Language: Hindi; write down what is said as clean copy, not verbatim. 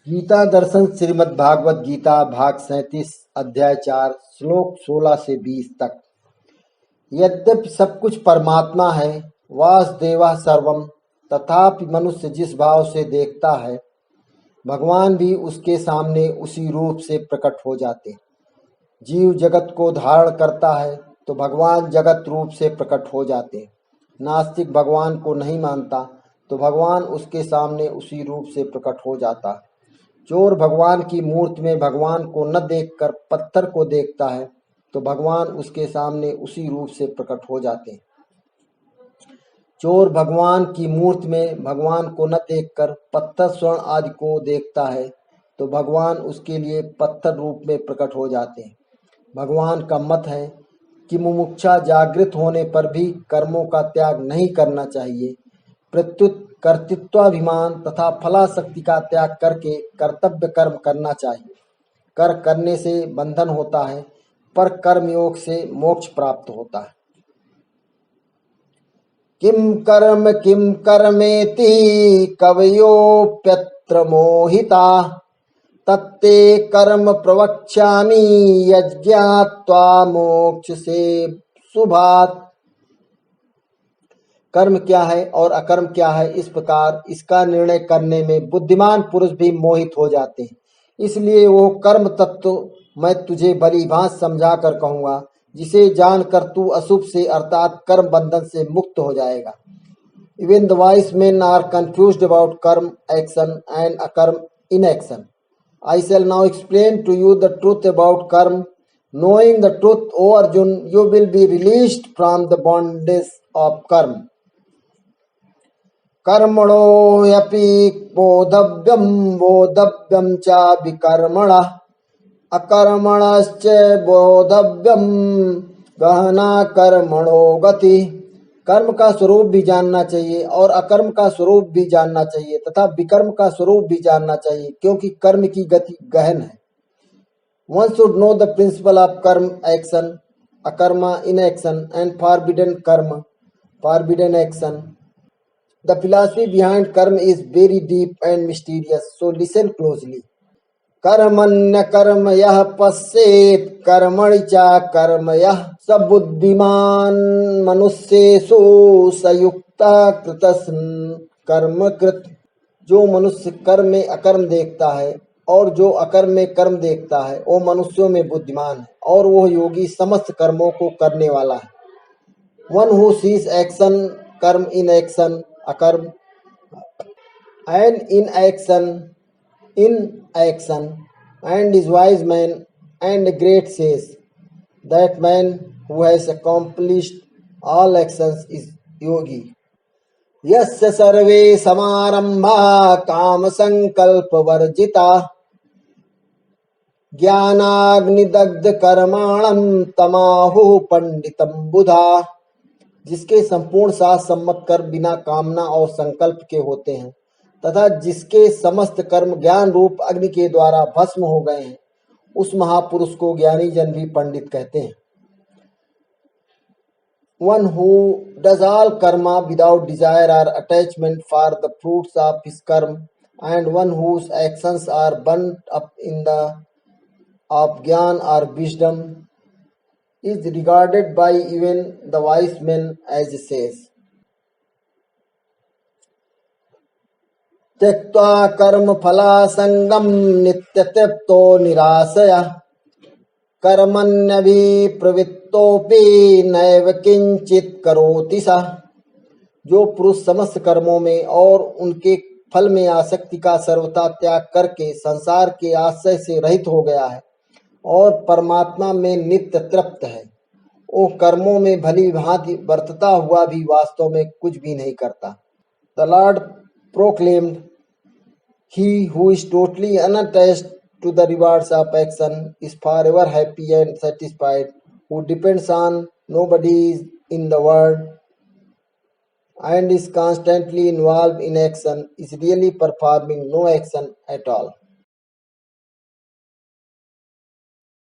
गीता दर्शन श्रीमद् भागवत गीता भाग 37 अध्याय 4 श्लोक 16 से 20 तक। यद्यपि सब कुछ परमात्मा है, वासुदेवः सर्वम, तथापि मनुष्य जिस भाव से देखता है, भगवान भी उसके सामने उसी रूप से प्रकट हो जाते हैं। जीव जगत को धारण करता है तो भगवान जगत रूप से प्रकट हो जाते हैं। नास्तिक भगवान को नहीं मानता तो भगवान उसके सामने उसी रूप से प्रकट हो जाता है। चोर भगवान की मूर्ति में भगवान को न देखकर पत्थर को देखता है तो भगवान उसके सामने उसी रूप से प्रकट हो जाते हैं। चोर भगवान की मूर्ति में भगवान को न देखकर पत्थर स्वर्ण आदि को देखता है तो भगवान उसके लिए पत्थर रूप में प्रकट हो जाते हैं। भगवान का मत है कि मुमुक्षा जागृत होने पर भी कर्मों का त्याग नहीं करना चाहिए। प्रत्युत कर्तृत्वाभिमान तथा फलाशक्ति का त्याग करके कर्तव्य कर्म करना चाहिए। कर करने से बंधन होता है, पर कर्मयोग से मोक्ष प्राप्त होता है। किम कर्मेति कवयोप्यत्र मोहिता, तत्ते कर्म प्रवक्ष्यामि यज्ञात्वा मोक्ष से शुभात्। कर्म क्या है और अकर्म क्या है, इस प्रकार इसका निर्णय करने में बुद्धिमान पुरुष भी मोहित हो जाते हैं। इसलिए वो कर्म तत्व मैं तुझे भलीभांत समझा कर कहूँगा, जिसे जानकर तू अशुभ से अर्थात कर्म बंधन से मुक्त हो जाएगा। Even the wise men are confused about karma action and akarma inaction. I shall now explain to you the truth about karma. Knowing the truth, O Arjun, you will be released from the bondage of karma. कर्मणो ह्यपि बोधव्यम च विकर्मणः, अकर्मणश्च बोधव्यम गहना कर्मणो गति। कर्म का स्वरूप भी जानना चाहिए और अकर्म का स्वरूप भी जानना चाहिए तथा विकर्म का स्वरूप भी जानना चाहिए, क्योंकि कर्म की गति गहन है। One should know the principle of karma action, akarma inaction and forbidden karma, forbidden action. The philosophy behind karma is very deep and mysterious, so listen closely. कर्मण्य कर्म यह पश्येत कर्मणि च कर्म यह, सबुद्धिमान मनुष्येषु सयुक्ता कृतस्न कर्म कृत। जो मनुष्य कर्म में अकर्म देखता है और जो अकर्म में कर्म देखता है, वो मनुष्यों में बुद्धिमान है और वो योगी समस्त कर्मों को करने वाला है। One who sees action, कर्म in action, अकर्म and in action, and is wise man and great says, that man who has accomplished all actions is yogi. यस्य सर्वे समारंभा काम संकल्प वर्जिता, ज्ञानाग्निदग्ध कर्माणं तमाहुः पंडितम बुधा। जिसके संपूर्ण साथ सम्मत कर्म बिना कामना और संकल्प के होते हैं तथा जिसके समस्त कर्म ज्ञान रूप अग्नि के द्वारा भस्म हो गए हैं, उस महापुरुष को ज्ञानी जन भी पंडित कहते हैं। One who does all karma without desire or attachment for the fruits of his karma, and one whose actions are burnt up in the of jnana or wisdom, is regarded by even the wise men as says. त्यक्त्वा कर्म फलासंगम नित्यतृप्तो निराशया, कर्मण्यभिप्रवृत्तोऽपि नैव किंचित करोति सः। जो पुरुष समस्त कर्मों में और उनके फल में आसक्ति का सर्वथा त्याग करके संसार के आश्रय से रहित हो गया है और परमात्मा में नित्य तृप्त है, वो कर्मों में भली भांति बरतता हुआ भी वास्तव में कुछ भी नहीं करता। The Lord proclaimed, he who is totally unattached to the rewards of action is forever happy and satisfied, who depends on nobody in the world and is constantly involved in action, is really performing no action at all.